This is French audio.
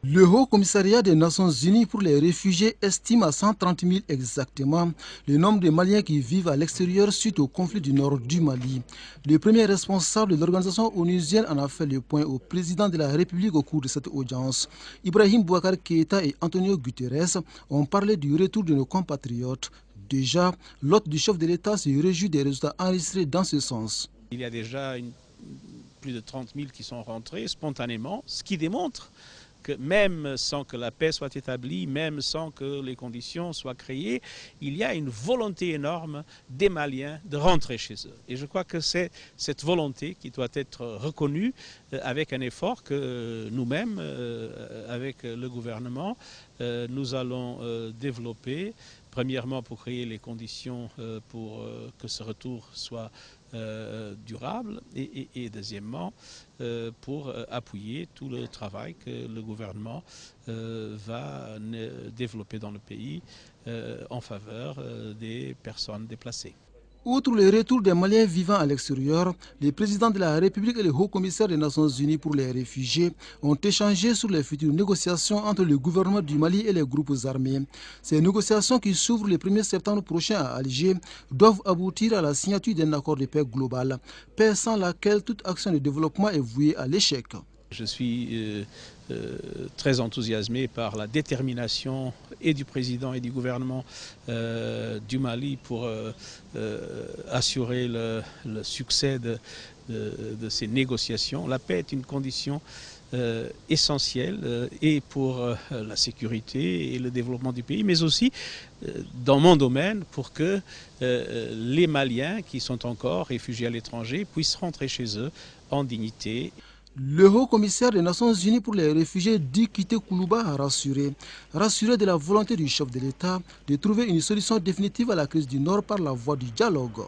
Le Haut Commissariat des Nations Unies pour les réfugiés estime à 130 000 exactement le nombre de Maliens qui vivent à l'extérieur suite au conflit du nord du Mali. Le premier responsable de l'organisation onusienne en a fait le point au président de la République au cours de cette audience. Ibrahim Boubacar Keïta et Antonio Guterres ont parlé du retour de nos compatriotes. Déjà, l'hôte du chef de l'État se réjouit des résultats enregistrés dans ce sens. Il y a déjà plus de 30 000 qui sont rentrés spontanément, ce qui démontre que même sans que la paix soit établie, même sans que les conditions soient créées, il y a une volonté énorme des Maliens de rentrer chez eux. Et je crois que c'est cette volonté qui doit être reconnue avec un effort que nous-mêmes, avec le gouvernement, nous allons développer. Premièrement, pour créer les conditions pour que ce retour soit durable et deuxièmement, pour appuyer tout le travail que le gouvernement va développer dans le pays en faveur des personnes déplacées. Outre le retour des Maliens vivant à l'extérieur, le président de la République et le haut-commissaire des Nations Unies pour les réfugiés ont échangé sur les futures négociations entre le gouvernement du Mali et les groupes armés. Ces négociations qui s'ouvrent le 1er septembre prochain à Alger doivent aboutir à la signature d'un accord de paix global, paix sans laquelle toute action de développement est vouée à l'échec. Je suis très enthousiasmé par la détermination et du président et du gouvernement du Mali pour assurer le succès de ces négociations. La paix est une condition essentielle et pour la sécurité et le développement du pays, mais aussi dans mon domaine pour que les Maliens qui sont encore réfugiés à l'étranger puissent rentrer chez eux en dignité. Le haut-commissaire des Nations Unies pour les réfugiés dit quitter Koulouba a rassuré de la volonté du chef de l'État de trouver une solution définitive à la crise du Nord par la voie du dialogue.